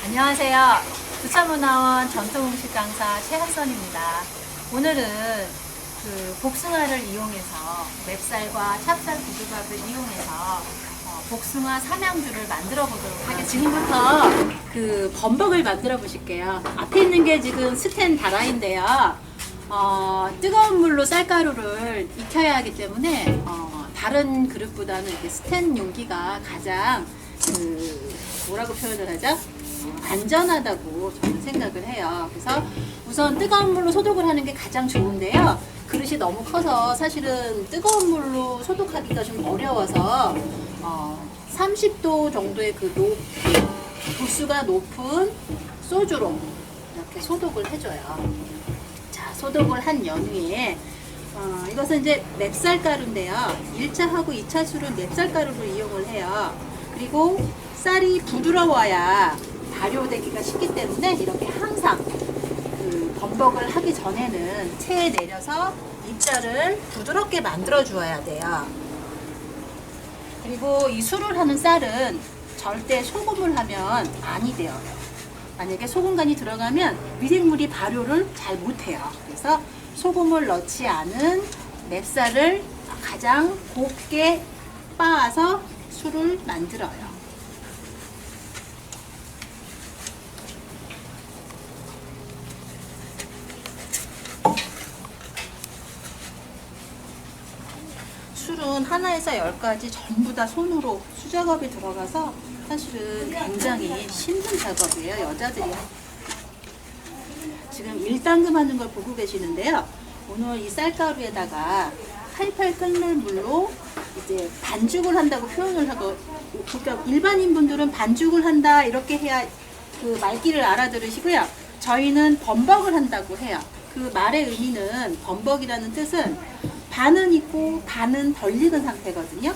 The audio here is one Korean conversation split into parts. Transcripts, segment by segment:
안녕하세요. 부천문화원 전통음식 강사 최학선입니다. 오늘은 복숭아를 이용해서 맵쌀과 찹쌀 부두밥을 이용해서 복숭아 삼양주를 만들어 보도록 하겠습니다. 지금부터 범벅을 만들어 보실게요. 앞에 있는 게 지금 스텐 다라인데요. 뜨거운 물로 쌀가루를 익혀야 하기 때문에 다른 그릇보다는 이렇게 스텐 용기가 가장 뭐라고 표현을 하죠? 안전하다고 저는 생각을 해요. 그래서 우선 뜨거운 물로 소독을 하는 게 가장 좋은데요. 그릇이 너무 커서 사실은 뜨거운 물로 소독하기가 좀 어려워서 30도 정도의 도수가 높은 소주로 이렇게 소독을 해줘요. 자, 소독을 한 연후에 이것은 이제 맵쌀가루인데요. 1차하고 2차 술은 맵쌀가루를 이용을 해요. 그리고 쌀이 부드러워야 발효되기가 쉽기 때문에 이렇게 항상 범벅을 하기 전에는 체에 내려서 입자를 부드럽게 만들어 주어야 돼요. 그리고 이 술을 하는 쌀은 절대 소금을 하면 안이 되어요. 만약에 소금간이 들어가면 미생물이 발효를 잘 못해요. 그래서 소금을 넣지 않은 맵쌀을 가장 곱게 빻아서 술을 만들어요. 술은 하나에서 10가지 전부 다 손으로 수작업이 들어가서 사실은 굉장히 힘든 작업이에요. 여자들이 지금 1단금 하는 걸 보고 계시는데요. 오늘 이 쌀가루에다가 팔팔 끓는 물로 이제 반죽을 한다고 표현을 하고, 그러니까 일반인 분들은 반죽을 한다 이렇게 해야 그 말귀를 알아들으시고요. 저희는 범벅을 한다고 해요. 그 말의 의미는, 범벅이라는 뜻은 반은 익고 반은 덜 익은 상태거든요.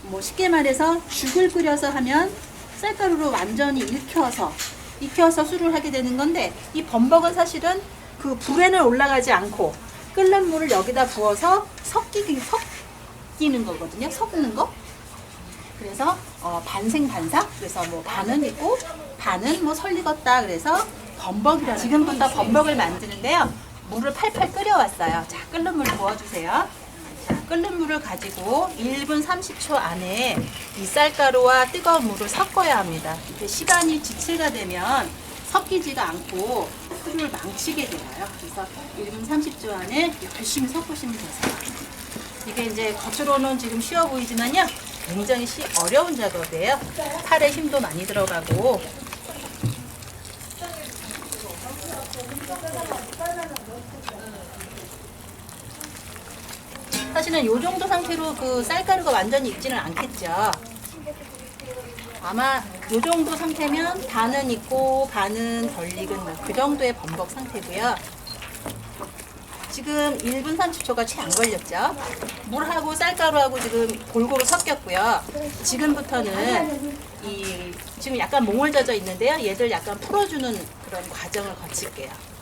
뭐 쉽게 말해서 죽을 끓여서 하면 쌀가루로 완전히 익혀서 술을 하게 되는 건데, 이 범벅은 사실은 그 불에는 올라가지 않고 끓는 물을 여기다 부어서 섞이는 거거든요. 섞는 거. 그래서 반생반사. 그래서 뭐 반은 있고 반은 뭐 설익었다. 그래서 범벅이라는. 지금부터 범벅을 만드는데요. 물을 팔팔 끓여왔어요. 자, 끓는 물 부어주세요. 자, 끓는 물을 가지고 1분 30초 안에 이 쌀가루와 뜨거운 물을 섞어야 합니다. 이렇게 시간이 지체가 되면 섞이지가 않고 술을 망치게 되어요. 그래서 1분 30초 안에 열심히 섞으시면 되세요. 이게 이제 겉으로는 지금 쉬워 보이지만요. 굉장히 어려운 작업이에요. 팔에 힘도 많이 들어가고. 사실은 이 정도 상태로 그 쌀가루가 완전히 익지는 않겠죠. 아마 이 정도 상태면 반은 익고 반은 덜 익은 그 정도의 범벅 상태고요. 지금 1분 30초가 채 안 걸렸죠. 물하고 쌀가루하고 지금 골고루 섞였고요. 지금부터는 지금 약간 몽월져져 있는데요. 얘들 약간 풀어주는 그런 과정을 거칠게요.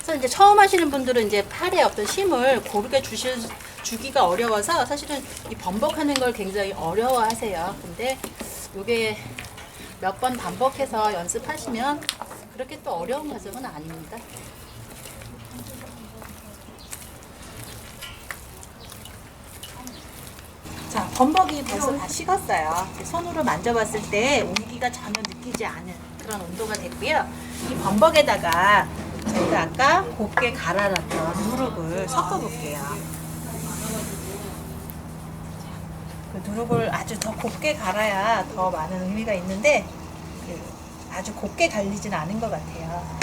그래서 이제 처음 하시는 분들은 이제 팔에 어떤 힘을 고르게 주기가 어려워서 사실은 이 범벅하는 걸 굉장히 어려워하세요. 근데 이게 몇 번 반복해서 연습하시면 그렇게 또 어려운 과정은 아닙니다. 자, 범벅이 벌써 다 식었어요. 손으로 만져봤을 때 온기가 전혀 느끼지 않은 그런 온도가 됐고요. 이 범벅에다가 저희가 아까 곱게 갈아놨던 누룩을 섞어볼게요. 그 누룩을 아주 더 곱게 갈아야 더 많은 의미가 있는데 아주 곱게 갈리지는 않은 것 같아요.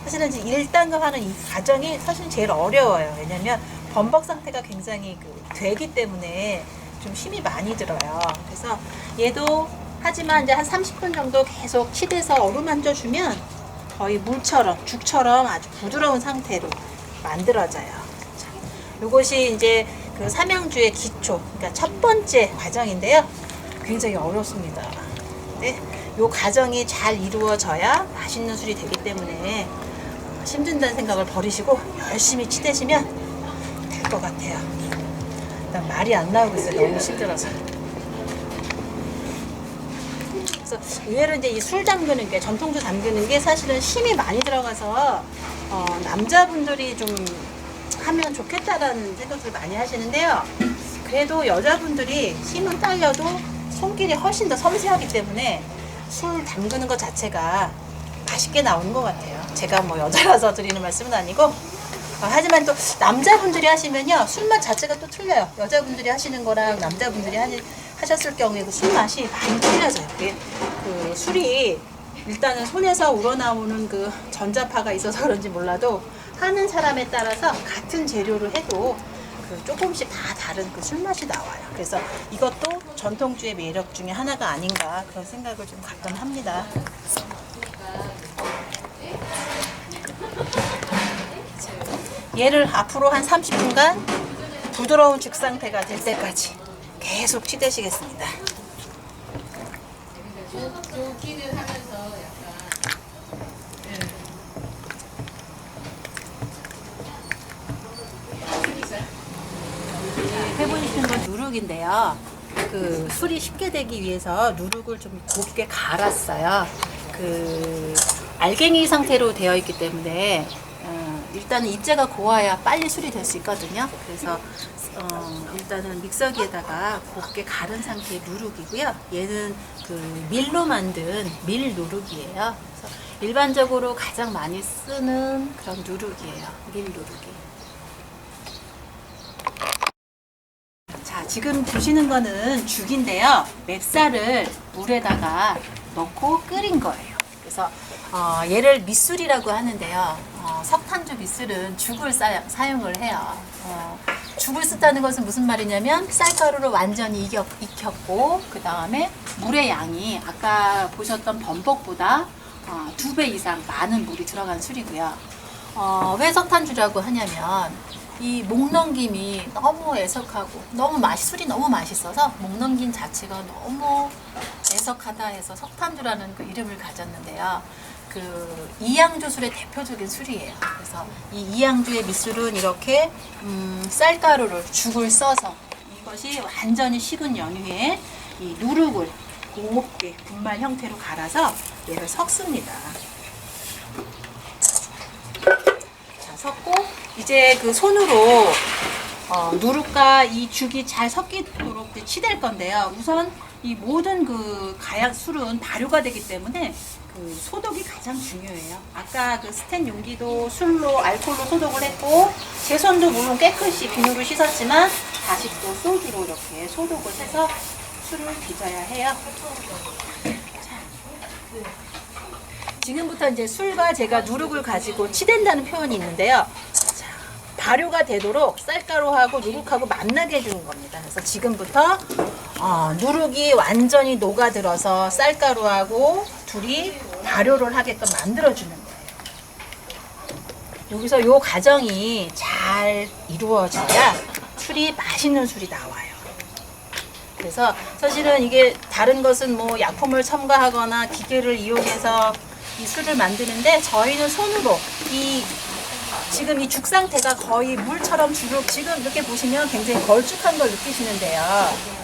사실은 이제 1단계 하는 이 과정이 사실 제일 어려워요. 왜냐면 범벅 상태가 굉장히 되기 때문에 좀 힘이 많이 들어요. 그래서 얘도 하지만 이제 한 30분 정도 계속 치대서 어루만져 주면 거의 물처럼, 죽처럼 아주 부드러운 상태로 만들어져요. 자, 이것이 이제 그 삼양주의 기초, 그러니까 첫 번째 과정인데요. 굉장히 어렵습니다. 네, 이 과정이 잘 이루어져야 맛있는 술이 되기 때문에 힘든다는 생각을 버리시고 열심히 치대시면 될 것 같아요. 일단 말이 안 나오고 있어요. 너무 힘들어서. 그래서 의외로 이제 이 술 담그는 게, 전통주 담그는 게 사실은 힘이 많이 들어가서 남자분들이 좀 하면 좋겠다라는 생각을 많이 하시는데요. 그래도 여자분들이 힘은 딸려도 손길이 훨씬 더 섬세하기 때문에 술 담그는 것 자체가 맛있게 나오는 것 같아요. 제가 뭐 여자라서 드리는 말씀은 아니고, 하지만 또 남자분들이 하시면요, 술맛 자체가 또 틀려요. 여자분들이 하시는 거랑 남자분들이 하셨을 경우에 그 술맛이 많이 틀려져요. 그 술이 일단은 손에서 우러나오는 그 전자파가 있어서 그런지 몰라도 하는 사람에 따라서 같은 재료를 해도 그 조금씩 다 다른 그 술맛이 나와요. 그래서 이것도 전통주의 매력 중에 하나가 아닌가 그런 생각을 좀 가끔 합니다. 얘를 앞으로 한 30분간 부드러운 죽 상태가 될 때까지 계속 치대시겠습니다. 해보시는 건 누룩인데요. 그 술이 쉽게 되기 위해서 누룩을 좀 곱게 갈았어요. 그 알갱이 상태로 되어 있기 때문에 일단은 입자가 고와야 빨리 술이 될 수 있거든요. 그래서 일단은 믹서기에다가 곱게 갈은 상태의 누룩이고요. 얘는 그 밀로 만든 밀 누룩이에요. 그래서 일반적으로 가장 많이 쓰는 그런 누룩이에요. 밀 누룩이. 자, 지금 보시는 거는 죽인데요. 맵쌀을 물에다가 넣고 끓인 거예요. 그래서 얘를 밑술이라고 하는데요. 석탄주 밑술은 죽을 사용을 해요. 죽을 쓰다는 것은 무슨 말이냐면 쌀가루를 완전히 익혔고 그 다음에 물의 양이 아까 보셨던 범벅보다 2배 이상 많은 물이 들어간 술이고요. 왜 석탄주라고 하냐면 이 목 넘김이 너무 애석하고 술이 너무 맛있어서 목 넘김 자체가 너무 애석하다 해서 석탄주라는 그 이름을 가졌는데요. 그 이양주술의 대표적인 술이에요. 그래서 이 이양주의 밑술은 이렇게 쌀가루를 죽을 써서 이것이 완전히 식은 연유에 이 누룩을 곱게 분말 형태로 갈아서 얘를 섞습니다. 자, 섞고 이제 그 손으로 누룩과 이 죽이 잘 섞이도록 치댈 건데요. 우선 이 모든 그 가약 술은 발효가 되기 때문에 그 소독이 가장 중요해요. 아까 그 스텐 용기도 술로 알코올로 소독을 했고 제 손도 물론 깨끗이 비누로 씻었지만 다시 또 소주로 이렇게 소독을 해서 술을 빚어야 해요. 지금부터 이제 술과 제가 누룩을 가지고 치댄다는 표현이 있는데요. 자, 발효가 되도록 쌀가루하고 누룩하고 만나게 해주는 겁니다. 그래서 지금부터 누룩이 완전히 녹아들어서 쌀가루하고 둘이 발효를 하게끔 만들어주는 거예요. 여기서 이 과정이 잘 이루어져야 술이 맛있는 술이 나와요. 그래서 사실은 이게 다른 것은 뭐 약품을 첨가하거나 기계를 이용해서 이 술을 만드는데 저희는 손으로 지금 이 죽 상태가 거의 물처럼 지금 이렇게 보시면 굉장히 걸쭉한 걸 느끼시는데요.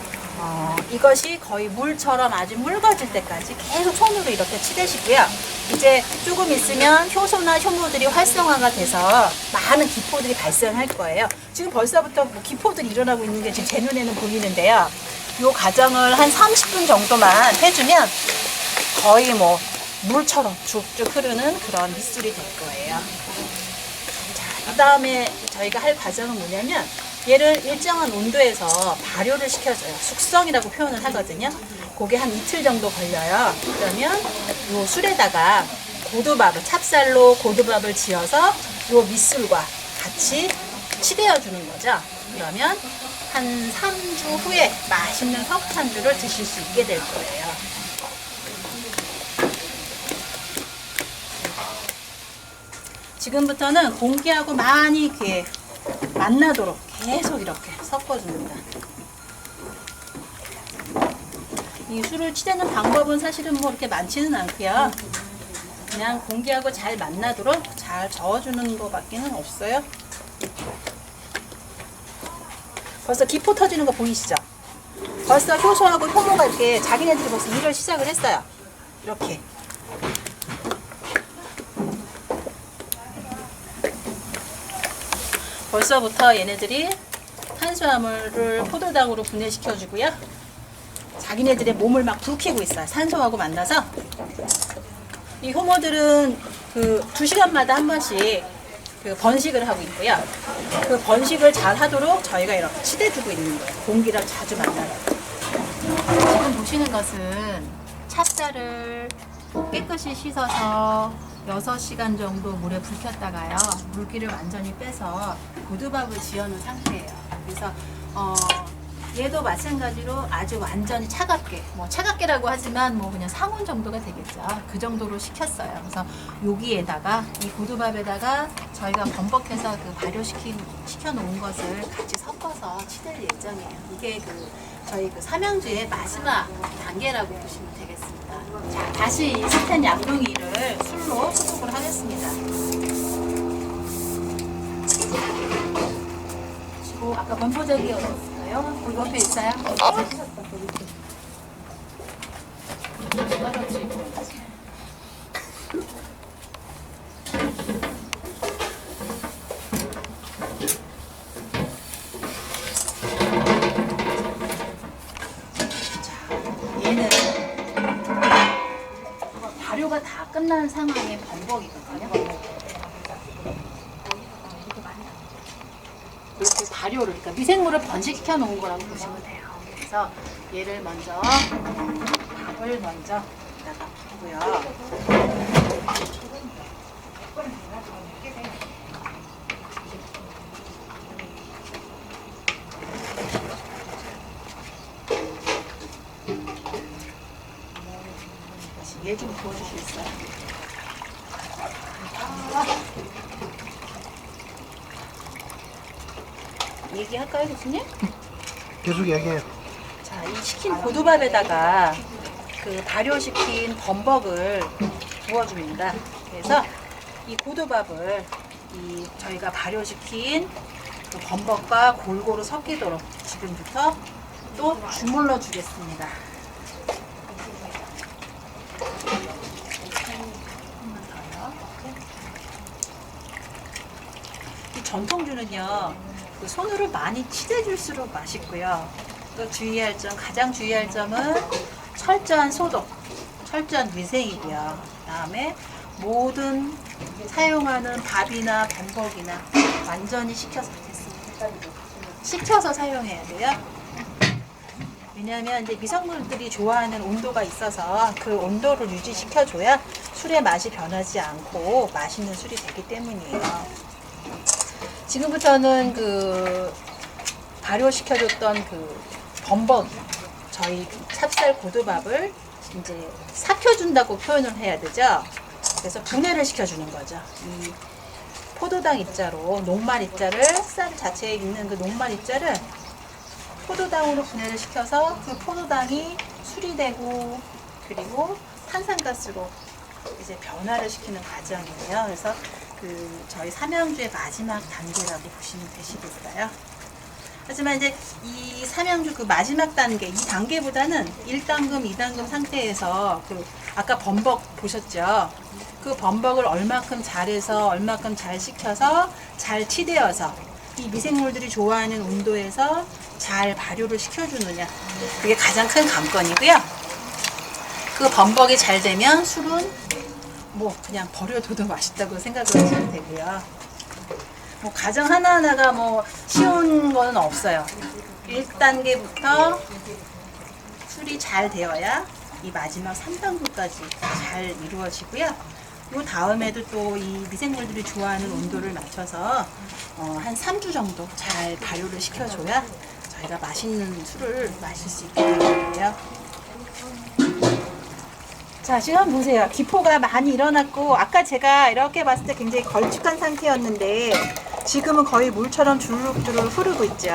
이것이 거의 물처럼 아주 묽어질 때까지 계속 손으로 이렇게 치대시고요. 이제 조금 있으면 효소나 효모들이 활성화가 돼서 많은 기포들이 발생할 거예요. 지금 벌써부터 뭐 기포들이 일어나고 있는 게 지금 제 눈에는 보이는데요. 이 과정을 한 30분 정도만 해주면 거의 뭐 물처럼 쭉쭉 흐르는 그런 밑술이 될 거예요. 자, 그 다음에 저희가 할 과정은 뭐냐면 얘를 일정한 온도에서 발효를 시켜줘요. 숙성이라고 표현을 하거든요. 그게 한 이틀 정도 걸려요. 그러면 이 술에다가 고두밥을, 찹쌀로 고두밥을 지어서 이 밑술과 같이 치대어 주는 거죠. 그러면 한 3주 후에 맛있는 석탄주를 드실 수 있게 될 거예요. 지금부터는 공기하고 많이 이렇게 만나도록 계속 이렇게 섞어줍니다. 이 술을 치대는 방법은 사실은 뭐 이렇게 많지는 않고요. 그냥 공기하고 잘 만나도록 잘 저어주는 것밖에는 없어요. 벌써 기포 터지는 거 보이시죠? 벌써 효소하고 효모가 이렇게 자기네들이 벌써 일을 시작을 했어요. 이렇게. 벌써부터 얘네들이 탄수화물을 포도당으로 분해시켜주고요. 자기네들의 몸을 막 불키고 있어요. 산소하고 만나서. 이 효모들은 그 2시간마다 한 번씩 그 번식을 하고 있고요. 그 번식을 잘 하도록 저희가 이렇게 치대주고 있는 거예요. 공기랑 자주 만나요. 지금 보시는 것은 찻쌀을 깨끗이 씻어서 6시간 정도 물에 불켰다가요. 물기를 완전히 빼서 고두밥을 지어놓은 상태예요. 그래서 얘도 마찬가지로 아주 완전히 차갑게, 뭐 차갑게라고 하지만 뭐 그냥 상온 정도가 되겠죠. 그 정도로 식혔어요. 그래서 여기에다가 이 고두밥에다가 저희가 범벅해서 그 발효시켜놓은 것을 같이 섞어서 치댈 예정이에요. 이게 저희 삼양주의 마지막 단계라고 보시면 되겠습니다. 자, 다시 이 스텐 양동이를 술로 소독을 하겠습니다. 그리고 아까 건포제기 어딨어요? 거기 옆에 있어요? 얘는 발효가 다 끝난 상황의 범벅이거든요. 이렇게 발효를, 그러니까 미생물을 번식시켜 놓은 거라고 보시면 돼요. 그래서 얘를 먼저 밥을 먼저 여기다가 붓고요. 얘 좀 부어주시겠어요? 얘기할까요, 교수님? 계속 얘기해요. 자, 이 식힌 고두밥에다가 그 발효시킨 범벅을 부어줍니다. 그래서 이 고두밥을 저희가 발효시킨 그 범벅과 골고루 섞이도록 지금부터 또 주물러 주겠습니다. 이 전통주는요, 그 손으로 많이 치대줄수록 맛있고요. 또 가장 주의할 점은 철저한 소독, 철저한 위생이고요. 그다음에 모든 사용하는 밥이나 범벅이나 완전히 식혀서 사용해야 돼요. 왜냐하면 이제 미생물들이 좋아하는 온도가 있어서 그 온도를 유지시켜줘야 술의 맛이 변하지 않고 맛있는 술이 되기 때문이에요. 지금부터는 그 발효시켜줬던 그 범벅, 저희 찹쌀 고두밥을 이제 삭혀준다고 표현을 해야 되죠. 그래서 분해를 시켜주는 거죠. 이 포도당 입자로 녹말 입자를, 쌀 자체에 있는 그 녹말 입자를 포도당으로 분해를 시켜서 그 포도당이 술이 되고, 그리고 탄산가스로 이제 변화를 시키는 과정이에요. 그래서 저희 삼양주의 마지막 단계라고 보시면 되시겠어요. 하지만 이제 이 삼양주 그 마지막 단계, 이 단계보다는 1단금, 2단금 상태에서 아까 범벅 보셨죠? 그 범벅을 얼마큼 잘해서, 얼마큼 잘 식혀서, 잘 치대어서 이 미생물들이 좋아하는 온도에서 잘 발효를 시켜주느냐, 그게 가장 큰 관건이고요. 그 범벅이 잘 되면 술은 뭐 그냥 버려둬도 맛있다고 생각을 하시면 되고요. 뭐 가정 하나하나가 뭐 쉬운 거는 없어요. 1단계부터 술이 잘 되어야 이 마지막 3단계까지 잘 이루어지고요. 이 다음에도 또 이 미생물들이 좋아하는 온도를 맞춰서 한 3주 정도 잘 발효를 시켜줘야 저희가 맛있는 술을 마실 수 있게 되고요. 자, 지금 보세요. 기포가 많이 일어났고, 아까 제가 이렇게 봤을 때 굉장히 걸쭉한 상태였는데 지금은 거의 물처럼 주르륵주르륵 흐르고 있죠.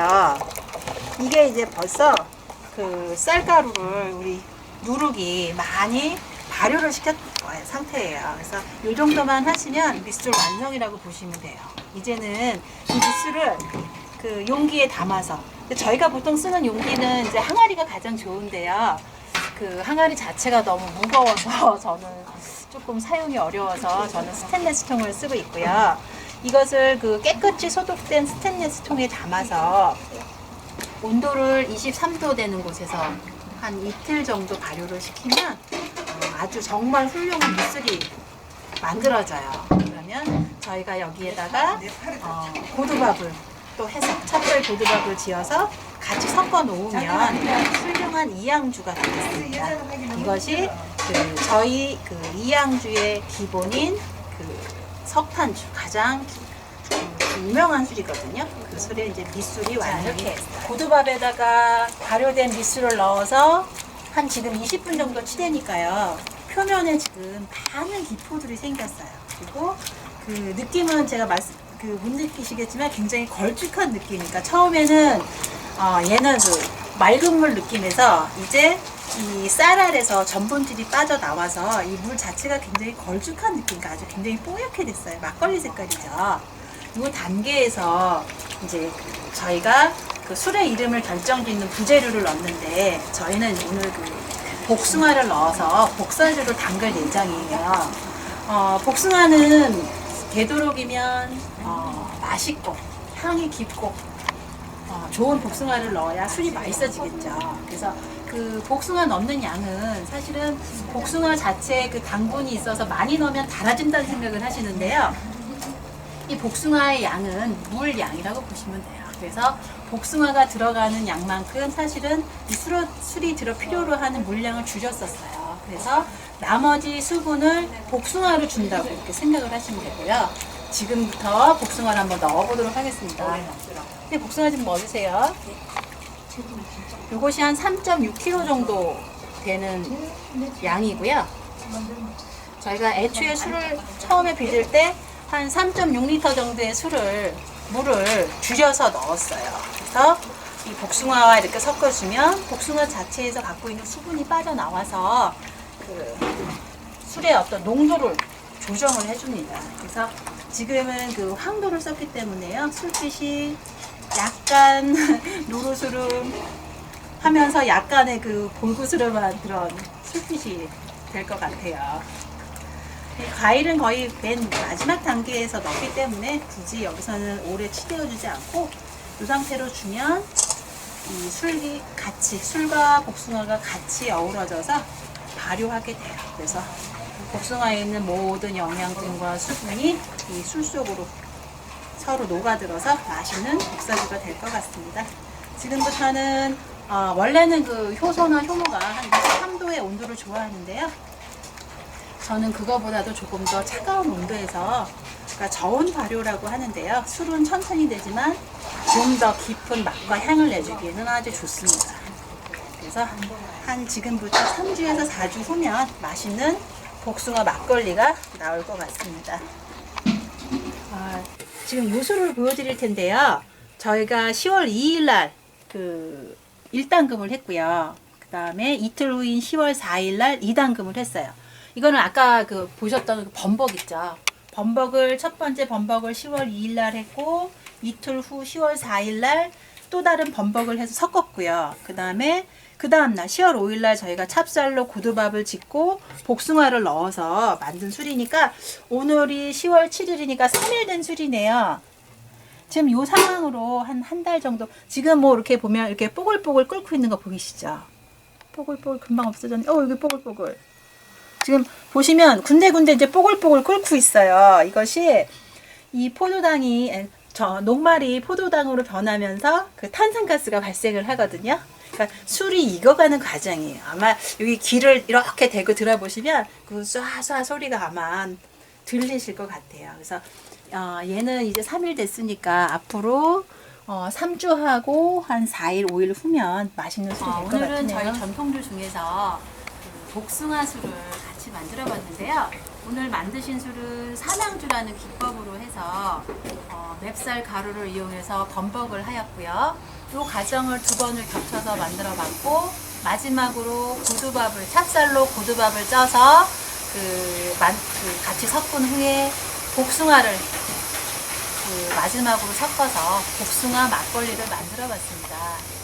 이게 이제 벌써 그 쌀가루를 우리 누룩이 많이 발효를 시켰 상태예요. 그래서 이 정도만 하시면 밑술 완성이라고 보시면 돼요. 이제는 이 밑술을 그 용기에 담아서 근데 저희가 보통 쓰는 용기는 이제 항아리가 가장 좋은데요. 그 항아리 자체가 너무 무거워서 저는 조금 사용이 어려워서 저는 스테인리스 통을 쓰고 있고요. 이것을 그 깨끗이 소독된 스테인리스 통에 담아서 온도를 23도 되는 곳에서 한 이틀 정도 발효를 시키면 아주 정말 훌륭한 미술이 만들어져요. 그러면 저희가 여기에다가 고두밥을 또 해서 찹쌀 고두밥을 지어서 같이 섞어 놓으면 훌륭한 이양주가 되겠습니다. 이것이 저희 이양주의 기본인 석탄주 가장 유명한 술이거든요. 그 술에 이제 밑술이 완성이 됐어요. 고두밥에다가 발효된 밑술을 넣어서 한 지금 20분 정도 치대니까요. 표면에 지금 많은 기포들이 생겼어요. 그리고 그 느낌은 제가 못 느끼시겠지만 굉장히 걸쭉한 느낌이니까 처음에는 얘는 맑은 물 느낌에서 이제 이 쌀알에서 전분질이 빠져나와서 이 물 자체가 굉장히 걸쭉한 느낌이니까 아주 굉장히 뽀얗게 됐어요. 막걸리 색깔이죠. 이 단계에서 이제 저희가 그 술의 이름을 결정짓는 부재료를 넣는데 저희는 오늘 복숭아를 넣어서 복사주를 담글 예정이에요. 복숭아는 되도록이면 맛있고 향이 깊고 좋은 복숭아를 넣어야 술이 맛있어지겠죠. 그래서 그 복숭아 넣는 양은 사실은 복숭아 자체에 그 당분이 있어서 많이 넣으면 달아진다는 생각을 하시는데요. 이 복숭아의 양은 물 양이라고 보시면 돼요. 그래서 복숭아가 들어가는 양만큼 사실은 이 술이 필요로 하는 물량을 줄였었어요. 그래서 나머지 수분을 복숭아로 준다고 이렇게 생각을 하시면 되고요. 지금부터 복숭아를 한번 넣어보도록 하겠습니다. 네, 복숭아 좀 넣어주세요. 이것이 한 3.6kg 정도 되는 양이고요. 저희가 애초에 술을 처음에 빚을 때 한 3.6L 정도의 물을 줄여서 넣었어요. 그래서 이 복숭아와 이렇게 섞어주면 복숭아 자체에서 갖고 있는 수분이 빠져나와서 그 술의 어떤 농도를 조정을 해줍니다. 그래서 지금은 그 황도를 썼기 때문에요. 술빛이 약간 노르스름 하면서 약간의 그 볼구스름한 그런 술빛이 될 것 같아요. 과일은 거의 맨 마지막 단계에서 넣기 때문에 굳이 여기서는 오래 치대어주지 않고 이 상태로 주면 이 술과 복숭아가 같이 어우러져서 발효하게 돼요. 그래서 복숭아에 있는 모든 영양분과 수분이 이 술 속으로 서로 녹아들어서 맛있는 복사주가 될 것 같습니다. 지금부터는 원래는 그 효소나 효모가 한 23도의 온도를 좋아하는데요. 저는 그거보다도 조금 더 차가운 온도에서 그러니까 저온 발효라고 하는데요. 술은 천천히 되지만 좀 더 깊은 맛과 향을 내주기에는 아주 좋습니다. 그래서 한 지금부터 3주에서 4주 후면 맛있는 복숭아 막걸리가 나올 것 같습니다. 지금 요술을 보여드릴 텐데요. 저희가 10월 2일 날 1단금을 했고요. 그 다음에 이틀 후인 10월 4일 날 2단금을 했어요. 이거는 아까 보셨던 그 범벅 있죠. 첫 번째 범벅을 10월 2일 날 했고 이틀 후 10월 4일 날 또 다른 범벅을 해서 섞었고요. 그 다음 날 10월 5일 날 저희가 찹쌀로 고두밥을 짓고 복숭아를 넣어서 만든 술이니까 오늘이 10월 7일이니까 3일 된 술이네요. 지금 이 상황으로 한 달 정도 지금 이렇게 보면 이렇게 뽀글뽀글 끓고 있는 거 보이시죠? 뽀글뽀글 금방 없어졌네. 여기 뽀글뽀글. 지금 보시면 군데군데 이제 뽀글뽀글 끓고 있어요. 이것이 이 녹말이 포도당으로 변하면서 그 탄산가스가 발생을 하거든요. 그러니까 술이 익어가는 과정이에요. 아마 여기 귀를 이렇게 대고 들어보시면 그 쏴쏴 소리가 아마 들리실 것 같아요. 그래서 얘는 이제 3일 됐으니까 앞으로 3주하고 한 4일, 5일 후면 맛있는 술이 될 것 같네요. 오늘은 저희 전통주 중에서 복숭아 술을 같이 만들어 봤는데요. 오늘 만드신 술은 삼양주라는 기법으로 해서 맵쌀 가루를 이용해서 범벅을 하였고요. 이 과정을 2번을 겹쳐서 만들어 봤고 마지막으로 찹쌀로 고두밥을 쪄서 같이 섞은 후에 복숭아를 마지막으로 섞어서 복숭아 막걸리를 만들어 봤습니다.